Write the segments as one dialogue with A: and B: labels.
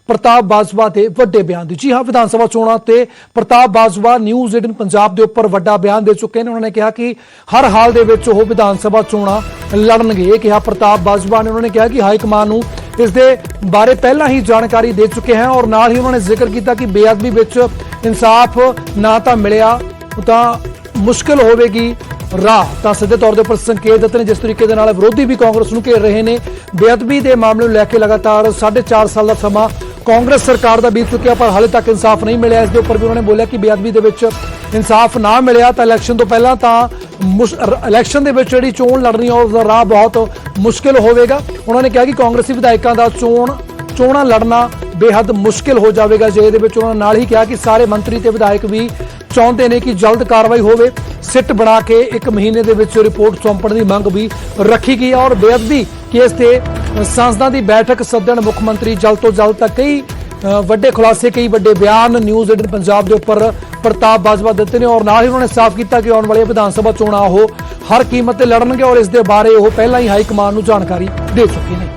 A: प्रताप बाजवा के वड्डे बयान दी। जी हाँ, विधानसभा चोणां ते प्रताप बाजवा न्यूज़ 18 पंजाब के उपर वड्डा बयान दे चुके हैं। उन्होंने कहा कि हर हाल दे विच ओह विधानसभा चोणां लड़नगे। यह कहा प्रताप बाजवा ने। उन्होंने कहा कि हाईकमान नूं इस दे बारे पहला ही जानकारी दे चुके हैं और नाल ही उन्होंने जिक्र किया कि बेअदबी विच इंसाफ ना तां मिलिया तां मुश्किल होवेगी राह। तो सीधे तौर पर संकेत दिते ने जिस तरीके दे नाल विरोधी भी कांग्रेस नूं घेर रहे हैं। बेअदबी के मामले को लैके लगातार 4.5 साल का समा कांग्रेस सरकार का बीत चुकिया पर हाले तक इंसाफ नहीं मिले। इस उपर भी उन्होंने बोलिया कि बेअदबी दे विच इंसाफ ना मिलिया तो इलैक्शन तो पहला इलैक्शन दे विच जिहड़ी चोण लड़नी और उसका राह बहुत मुश्किल होवेगा। उन्होंने कहा कि कांग्रेसी विधायकों का चोणां लड़ना बेहद मुश्किल हो जाएगा। जे दे विच उन्होंने नाल ही कहा कि सारे मंत्री ते विधायक भी चाहते हैं कि जल्द कार्रवाई होवे। सिट बना के 1 महीने दे विच रिपोर्ट सौंपण की मंग भी रखी गई और बेअदबी केस ते सांसदां की बैठक सदन मुख्यमंत्री जल्द तो जल्द तक कई वड्डे खुलासे कई वड्डे बयान न्यूज़ 18 पंजाब के उपर प्रताप बाजवा दिते ने और नाल ही उन्होंने साफ किया कि आने वाली विधानसभा चोणां वो हर कीमत ते लड़नगे और इस दे बारे वो पहला ही हाईकमान नूं जानकारी दे चुके हैं।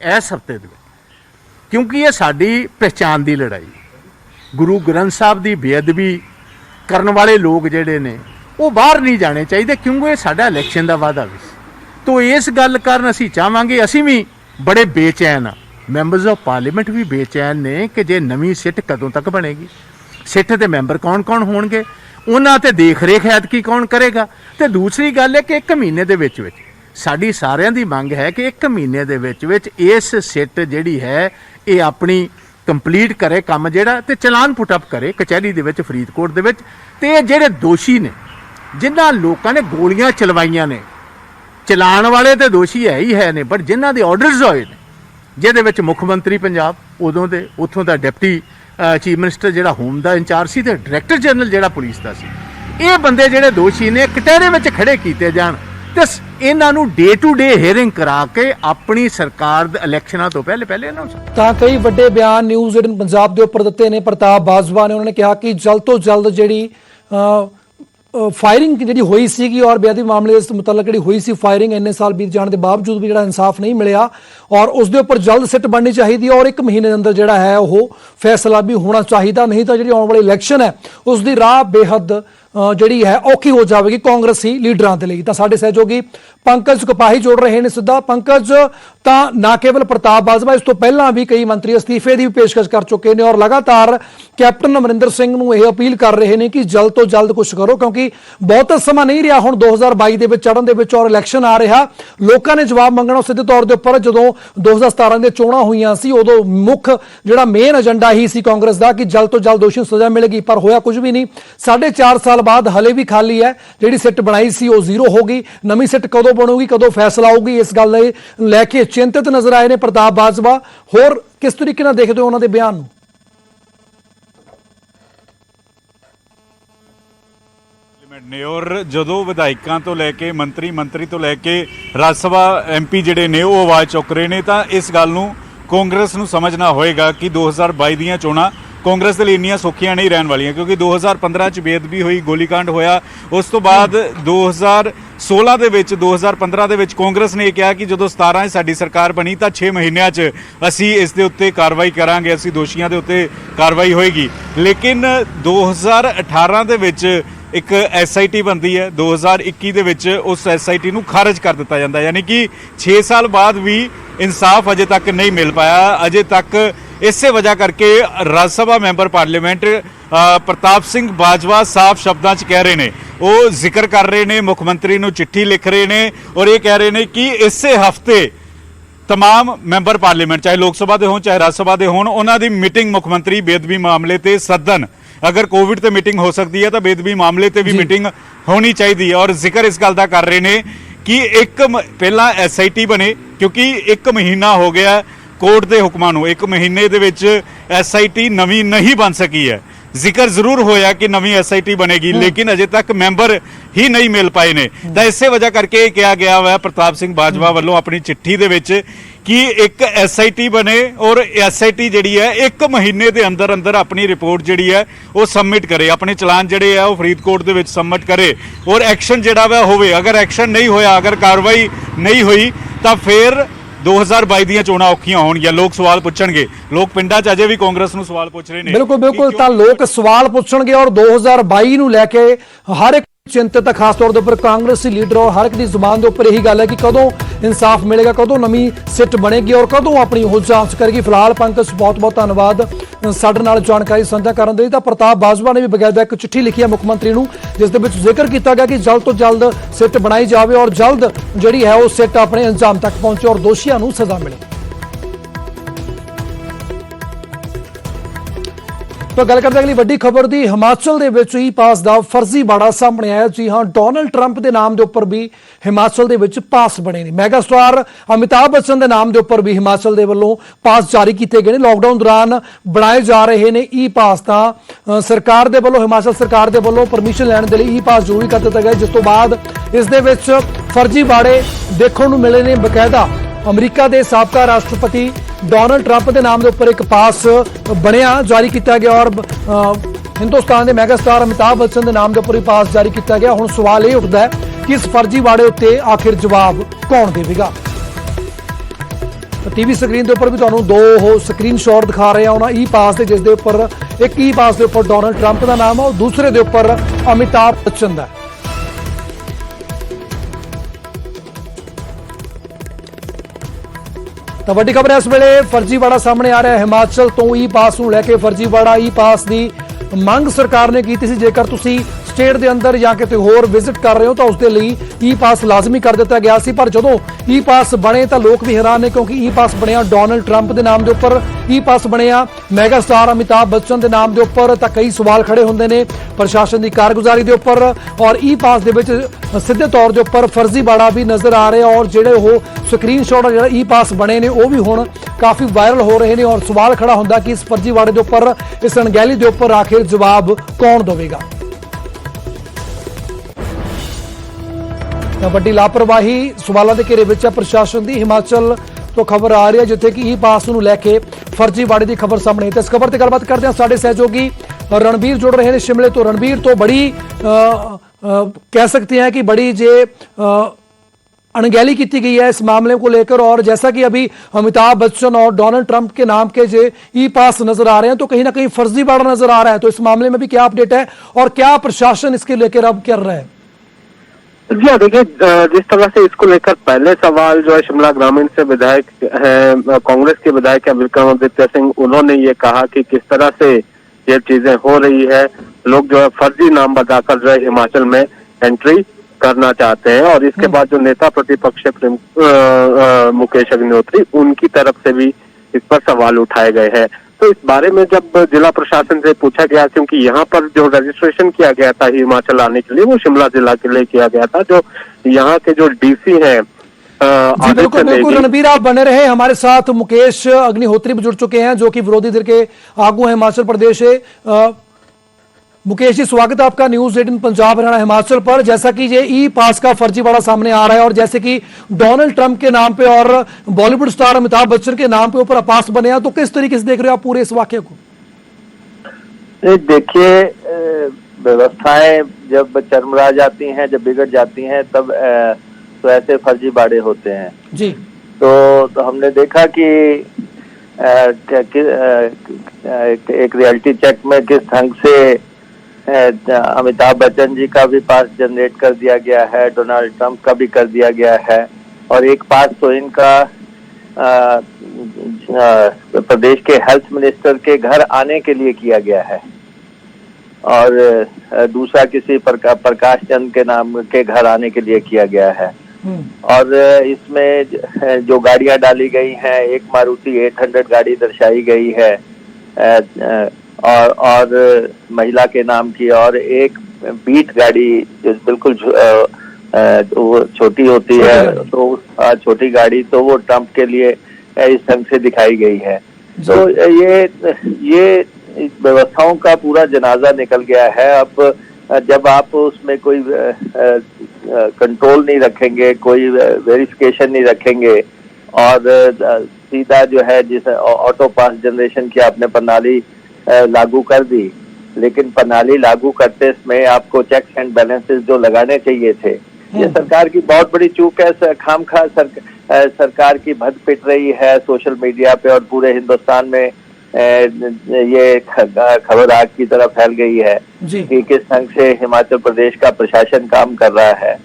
B: इस हफ्ते क्योंकि ये साडी पहचान की लड़ाई, गुरु ग्रंथ साहब की बेअदबी करने वाले लोग जिहड़े ने वो बाहर नहीं जाने चाहिए क्योंकि ये साडा इलैक्शन का वादा भी। तो इस गल कारण असीं चाहांगे, असीं भी बड़े बेचैन हाँ, मैंबर्स ऑफ पार्लीमेंट भी बेचैन ने कि जे नवीं सिट कदों तक बनेगी, सिट के मैंबर कौन कौन होणगे, उन्हां ते देख रेख ऐतकी कौन करेगा। तो दूसरी गल है कि 1 महीने दे विच साडी सारिਆਂ दी मंग है कि 1 महीने दे विच इस सिट जिहड़ी है ये अपनी कंप्लीट करे काम जिहड़ा ते चलान पुटअप करे कचहरी दे विच फरीदकोट दे विच। ते जिहड़े दोषी ने जिन्हां लोकां ने गोलियां चलवाइयां ने, चलाण वाले तो दोषी है ही है ने, बट जिन्हां दे ऑर्डर्स होए ने जिहदे विच मुख मंत्री पंजाब उदों दे उत्थों दा डिप्टी चीफ मिनिस्टर जिहड़ा होम दा इंचार्ज सी ते डायरैक्टर जनरल जिहड़ा पुलिस दा सी, ये बंदे जिहड़े दोषी ने कटहरे विच खड़े कीते जाण ते इन्हां नूं डे टू डे हेयरिंग करा के अपनी सरकार इलैक्शनां तो पहले अनाउंस।
A: तां कई वड्डे बयान न्यूज़ 18 पंजाब के उपर दिते ने प्रताप बाजवा ने। उन्होंने कहा कि जल्द तो जल्द जिहड़ी फायरिंग जी हुई सी और बेअदबी मामले से मुतलक जी हुई सी फायरिंग इन्ने साल बीत जाने के बावजूद भी जो इंसाफ नहीं मिलया और उसके उपर जल्द सिट बननी चाहिए और 1 महीने के अंदर जोड़ा है वो फैसला भी होना चाहिए। नहीं तो जी आने वाली इलैक्शन है उसकी राह बेहद जी है औखी हो जाएगी कांग्रेसी लीडर के लिए। तो साडे सहयोगी पंकज कपाही जोड़ रहे हैं सीधा। पंकज, ना केवल प्रताप बाजवा इस तो पहला भी कई मंत्री अस्तीफे की भी पेशकश कर चुके हैं और लगातार कैप्टन अमरिंदर सिंह नूं यह अपील कर रहे हैं कि जल्द तो जल्द कुछ करो क्योंकि बहुत समा नहीं रहा हुण 2022 के चढ़न के और इलैक्शन आ रहा। लोगों ने जवाब मंगना सीधे तौर के उपर जो 2017 की चोणां हुईयां सी उदों मुख जिहड़ा मेन एजेंडा ही सी कांग्रेस का कि जल्द तो जल्द दोषियों सजा मिलेगी, पर होया कुछ भी नहीं। 4.5 साल बाद हले भी खाली है, जिहड़ी सिट बनाई सी वो जीरो होगी। नवीं सिट कदों बनूगी, कदों फैसला होगी, इस गल लैके चिंतित नजर आए ने प्रताप बाजवा। होर किस तरीके नाल देखदे हो उन्हां दे बयान नूं?
C: ने और जो विधायकों तो लैके मंत्री तो लैके राज सभा MP जिहड़े ने वो आवाज़ चुक रहे हैं, तो इस गल नूं कांग्रेस नूं समझना होएगा कि 2022 दीयां चोणां कांग्रेस के लिए इन्नियां सौखियां नहीं रहन वालियां क्योंकि 2015 च बेअदबी हुई, गोलीकांड होया, उस तो बाद 2016 ਦੇ ਵਿੱਚ 2015 ਦੇ ਵਿੱਚ कांग्रेस ने कहा कि जो 17 ਸਾਡੀ ਸਰਕਾਰ ਬਣੀ ਤਾਂ 6 ਮਹੀਨਿਆਂ 'ਚ ਅਸੀਂ ਇਸ ਦੇ ਉੱਤੇ ਕਾਰਵਾਈ ਕਰਾਂਗੇ, ਅਸੀਂ ਦੋਸ਼ੀਆਂ ਦੇ ਉੱਤੇ ਕਾਰਵਾਈ ਹੋਏਗੀ। ਲੇਕਿਨ 2018 ਦੇ ਵਿੱਚ एक SIT बनती है, 2021 ਦੇ ਵਿੱਚ उस SIT ਨੂੰ खारिज कर दिता जाता है, यानी कि 6 साल बाद भी इंसाफ अजे तक नहीं मिल पाया। अजे तक इसे वजह करके राज सभा मैंबर पार्लीमेंट प्रताप सिंह बाजवा साफ शब्दों च कह रहे हैं, वो जिक्र कर रहे हैं, मुख मंत्री नूं चिट्ठी लिख रहे हैं और ये कह रहे हैं कि इसे हफ्ते तमाम मैंबर पार्लीमेंट चाहे लोक सभा के होण चाहे राज सभा के होण उन्हां दी मीटिंग मुख मंत्री बेअदबी मामले ते सदन, अगर कोविड ते मीटिंग हो सकती है तो बेअदबी मामले ते भी मीटिंग होनी चाहिए। और जिक्र इस गल का कर रहे हैं कि एक पहला SIT बने क्योंकि 1 महीना हो गया कोर्ट के हुक्मां नूं, 1 महीने दे विच SIT नवीं नहीं बन सकी है। जिक्र जरूर होया कि नवीं SIT बनेगी लेकिन अजे तक मैंबर ही नहीं मिल पाए ने। तो इसे वजह करके कहा गया हुआ प्रताप सिंह बाजवा वालों अपनी चिट्ठी दे विच कि एक SIT बने और SIT जिहड़ी है 1 महीने के अंदर अंदर अपनी रिपोर्ट जिहड़ी है वो सबमिट करे, अपने चलान जिहड़े है वो फरीदकोट दे विच सबमिट करे और एक्शन जिहड़ा वा होवे। अगर एक्शन नहीं होया, अगर कार्रवाई नहीं हुई तो फिर 2022 ਦੀਆਂ ਚੋਣਾਂ ਔਖੀਆਂ ਹੋਣਗੀਆਂ, ਲੋਕ ਸਵਾਲ ਪੁੱਛਣਗੇ, ਲੋਕ ਪਿੰਡਾਂ 'ਚ ਅਜੇ ਵੀ ਕਾਂਗਰਸ ਨੂੰ ਸਵਾਲ ਪੁੱਛ ਰਹੇ ਨੇ।
A: ਬਿਲਕੁਲ ਤਾਂ ਲੋਕ ਸਵਾਲ ਪੁੱਛਣਗੇ ਔਰ 2022 ਨੂੰ ਲੈ ਕੇ ਹਰ ਇੱਕ ਚਿੰਤਤ ਹੈ, ਖਾਸ ਤੌਰ ਦੇ ਉੱਪਰ ਕਾਂਗਰਸੀ ਲੀਡਰ ਔਰ ਹਰ ਇੱਕ ਦੀ ਜ਼ੁਬਾਨ ਦੇ ਉੱਪਰ ਇਹੀ ਗੱਲ ਹੈ ਕਿ ਕਦੋਂ ਇਨਸਾਫ ਮਿਲੇਗਾ, ਕਦੋਂ ਨਵੀਂ ਸਿੱਟ ਬਣੇਗੀ ਔਰ ਕਦੋਂ ਆਪਣੀ ਉਹ ਜਾਂਚ ਕਰੇਗੀ। ਫਿਲਹਾਲ ਪੰਕਜ ਬਹੁਤ ਬਹੁਤ ਧੰਨਵਾਦ ਸਾਡੇ ਨਾਲ ਜਾਣਕਾਰੀ ਸਾਂਝਾ ਕਰਨ ਦੇ ਲਈ। ਤਾਂ ਪ੍ਰਤਾਪ ਬਾਜਵਾ ਨੇ ਵੀ ਬਕਾਇਦਾ ਇੱਕ ਚਿੱਠੀ ਲਿਖੀ ਹੈ ਮੁੱਖ ਮੰਤਰੀ ਨੂੰ, ਜਿਸ ਦੇ ਵਿੱਚ ਜ਼ਿਕਰ ਕੀਤਾ ਗਿਆ ਕਿ ਜਲਦ ਤੋਂ ਜਲਦ ਸਿੱਟ ਬਣਾਈ ਜਾਵੇ ਔਰ ਜਲਦ ਜਿਹੜੀ ਹੈ ਉਹ ਸਿੱਟ ਆਪਣੇ ਅੰਜਾਮ ਤੱਕ ਪਹੁੰਚੇ ਔਰ ਦੋਸ਼ੀਆਂ ਨੂੰ ਸਜ਼ਾ ਮਿਲੇ। तो गल करते अगली वड्डी खबर दी, हिमाचल दे विच ई पास दा फर्जी बाड़ा सामने आया। जी हां, डोनाल्ड ट्रंप दे नाम दे उपर भी हिमाचल दे विच पास बने ने। मैगा स्टार अमिताभ बच्चन दे नाम दे उपर भी हिमाचल दे वल्लों पास जारी किए गए ने। लॉकडाउन दौरान बनाए जा रहे ने ई पास। तां सरकार दे वल्लों, हिमाचल सरकार दे वल्लों परमिशन लैण दे लई ई पास जरूरी कर दित्ता गया, जिस तो बाद इस दे विच फर्जी बाड़े देखण नूं मिले ने। बकायदा अमरीका दे साबका राष्ट्रपति डोनाल्ड ट्रंप के नाम के उपर एक पास बनया, जारी किया गया और हिंदुस्तान के मैगा स्टार अमिताभ बच्चन के नाम के उपर पास जारी किया गया। हुण सवाल यह उठता है कि इस फर्जी वाड़े उत्ते आखिर जवाब कौन देगा। टीवी स्क्रीन के उपर भी तुहानूं दो स्क्रीन शॉट दिखा रहे हैं उन्हां ई पास के, जिस दे उपर एक ई पास के उपर डोनाल्ड ट्रंप का नाम है और दूसरे के उपर अमिताभ बच्चन का। तो वड्डी खबर इस वेले फर्जीवाड़ा सामने आ रहा है। हिमाचल तो ई पास नूं लैके फर्जीवाड़ा ई पास की मंग सरकार ने की सी। जेकर तुसीं स्टेट के अंदर या किते होर विजिट कर रहे हो तो उसके लिए ई पास लाजमी कर दिता गया सी। पर जदों ई पास बने तो लोग भी हैरान ने, क्योंकि ई पास बनया डोनाल्ड ट्रंप के नाम के उपर, ई पास बनया मैगा स्टार अमिताभ बच्चन के नाम के उपर। तो कई सवाल खड़े होंदे ने प्रशासन की कारगुजारी के उपर और ई पास के विच सीधे तौर के उपर फर्जीवाड़ा भी नजर आ रहा है। और जिहड़े वो स्क्रीन शॉट जो ई पास बने ने वो भी हुण काफी वायरल हो रहे हैं और सवाल खड़ा होंदा कि इस फर्जीवाड़े के उपर, इस अणगहली के उपर आखिर जवाब कौन देगा। वड्डी लापरवाही सवालों के घेरे विच है प्रशासन की। हिमाचल तो खबर आ रही है जिथे कि ई पास नूं लैके फर्जीवाड़े की खबर सामने है। तो इस खबर से गलबात करते हैं साडे सहयोगी रणबीर जुड़ रहे हैं शिमले तो। रणबीर, तो बड़ी कह सकते हैं कि बड़ी जे अणगहली की गई है इस मामले को लेकर, और जैसा कि अभी अमिताभ बच्चन और डोनाल्ड ट्रंप के नाम के जे ई पास नजर आ रहे हैं, तो कहीं ना कहीं फर्जीवाड़ा नजर आ रहा है। तो इस मामले में भी क्या अपडेट है और क्या प्रशासन इसके लेकर अब कर रहा है?
D: जी हाँ, देखिए जिस तरह से इसको लेकर पहले सवाल जो है शिमला ग्रामीण से विधायक है, कांग्रेस के विधायक है विक्रमादित्य सिंह, उन्होंने ये कहा कि किस तरह से ये चीजें हो रही है, लोग जो है फर्जी नाम बताकर जो है हिमाचल में एंट्री करना चाहते हैं। और इसके बाद जो नेता प्रतिपक्ष मुकेश अग्निहोत्री, उनकी तरफ से भी इस पर सवाल उठाए गए हैं। तो इस बारे में जब जिला प्रशासन से पूछा गया, क्योंकि यहाँ पर जो रजिस्ट्रेशन किया गया था हिमाचल आने के लिए वो शिमला जिला के लिए किया गया था, जो यहाँ के जो डीसी हैं
A: बिल्कुल रणबीर, आप बने रहे हमारे साथ। मुकेश अग्निहोत्री भी जुड़ चुके हैं जो कि विरोधी दल के आगू हैं हिमाचल प्रदेश से। मुकेश जी, स्वागत है आपका न्यूज 18 पंजाब हरियाणा हिमाचल पर। जैसा कि ये ई पास का फर्जीवाड़ा सामने आ रहा है और जैसे कि डोनाल्ड ट्रंप के नाम पे और बॉलीवुड स्टार अमिताभ बच्चन के नाम पे ऊपर पास बने हैं, तो किस तरीके से देख रहे हो आप पूरे इस वाक्य को?
E: देखिए, व्यवस्थाएं जब चरमरा जाती हैं, जब बिगड़ जाती हैं, तब तो ऐसे फर्जीवाड़े होते हैं
A: जी।
E: तो हमने देखा कि एक रियलिटी चेक में किस ढंग से अमिताभ बच्चन जी का भी पास जनरेट कर दिया गया है, डोनाल्ड ट्रंप का भी कर दिया गया है। और एक पास तो इनका प्रदेश के हेल्थ मिनिस्टर के घर आने के लिए किया गया है और दूसरा किसी प्रकाश चंद के नाम के घर आने के लिए किया गया है। और इसमें जो गाड़ियां डाली गई हैं, एक मारुति 800 गाड़ी दर्शाई गई है और महिला के नाम की, और एक बीट गाड़ी जो बिल्कुल वो छोटी होती है, तो छोटी गाड़ी, तो वो ट्रंप के लिए इस ढंग से दिखाई गई है। तो ये व्यवस्थाओं का पूरा जनाजा निकल गया है। अब जब आप उसमें कोई कंट्रोल नहीं रखेंगे, कोई वेरिफिकेशन नहीं रखेंगे और सीधा जो है जिस ऑटो पास जनरेशन की आपने प्रणाली लागू कर दी, लेकिन प्रणाली लागू करते समय आपको चेक्स एंड बैलेंसेस जो लगाने चाहिए थे, ये सरकार की बहुत बड़ी चूक है। खामखा सरकार की भद पिट रही है सोशल मीडिया पे और पूरे हिंदुस्तान में ये खबर आग की तरह फैल गई है
A: जी।
E: कि किस ढंग से हिमाचल प्रदेश का प्रशासन काम कर रहा है।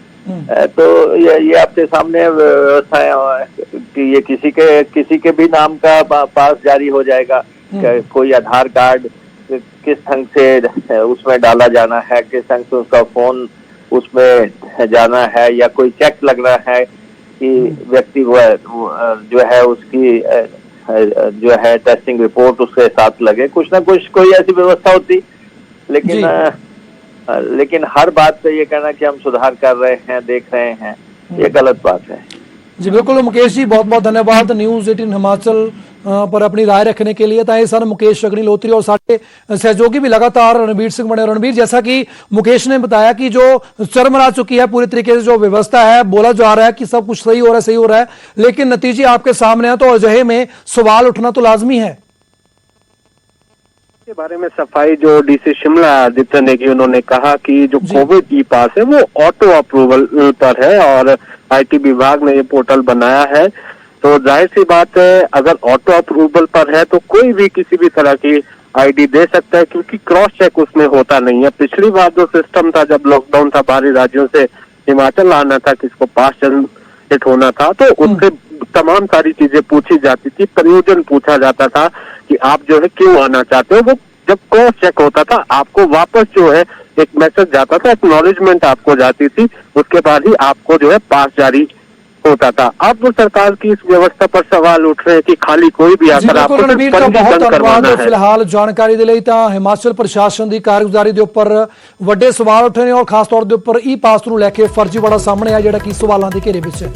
E: तो ये आपके सामने व्यवस्था है कि ये किसी के भी नाम का पास जारी हो जाएगा। कोई आधार कार्ड किस ढंग से उसमें डाला जाना है, किस ढंग से उसका फोन उसमें जाना है, या कोई चेक लगना है कि व्यक्ति जो है उसकी जो है टेस्टिंग रिपोर्ट उसके साथ लगे, कुछ ना कुछ कोई ऐसी व्यवस्था होती। लेकिन हर बात पे ये कहना कि हम सुधार कर रहे हैं, देख रहे हैं, ये गलत बात है।
A: जी बिल्कुल मुकेश जी, बहुत बहुत धन्यवाद न्यूज़ 18 हिमाचल पर अपनी राय रखने के लिए। ताकि सर मुकेश अग्निहोत्री और सारे सहयोगी भी लगातार रणबीर सिंह बने। रणबीर, जैसा कि मुकेश ने बताया कि जो चरमरा चुकी है पूरी तरीके से जो व्यवस्था है, बोला जा रहा है कि सब कुछ सही हो रहा है, लेकिन नतीजे आपके सामने है, तो अजहे में सवाल उठना तो लाजमी है।
D: के बारे में सफाई जो डीसी शिमला आदित्य नेगी उन्होंने कहा कि जो कोविड ई पास है वो ऑटो अप्रूवल पर है और आईटी विभाग ने ये पोर्टल बनाया है। तो जाहिर सी बात है, अगर ऑटो अप्रूवल पर है तो कोई भी किसी भी तरह की आईडी दे सकता है, क्योंकि क्रॉस चेक उसमें होता नहीं है। पिछली बार जो सिस्टम था, जब लॉकडाउन था, बाहरी राज्यों से हिमाचल आना था, किसको पास जनरेट होना था, तो उससे तमाम सारी चीजें पूछी जाती थी, प्रयोजन पूछा जाता था कि आप जो है क्यों आना चाहते हो। वो जब क्रॉस चेक होता था, आपको वापस जो है एक मैसेज जाता था, एक्नॉलेजमेंट आपको जाती थी, उसके बाद ही आपको जो है पास जारी होता था। अब सरकार की इस व्यवस्था पर सवाल उठ रहे हैं कि खाली कोई भी आकर आपको
A: बहुत धन्यवाद फिलहाल जानकारी दे ਲਈ ਤਾਂ ਹਿਮਾਚਲ ਪ੍ਰਸ਼ਾਸਨ ਦੀ ਕਾਰਗੁਜ਼ਾਰੀ ਦੇ ਉੱਪਰ ਵੱਡੇ ਸਵਾਲ ਉੱਠੇ ਨੇ ਔਰ ਖਾਸ ਤੌਰ ਦੇ ਉੱਪਰ ਈ ਪਾਸ ਨੂੰ ਲੈ ਕੇ ਫਰਜ਼ੀਵਾੜਾ ਸਾਹਮਣੇ ਆ ਜਿਹੜਾ ਕਿ ਸਵਾਲਾਂ ਦੇ ਘੇਰੇ ਵਿੱਚ ਹੈ।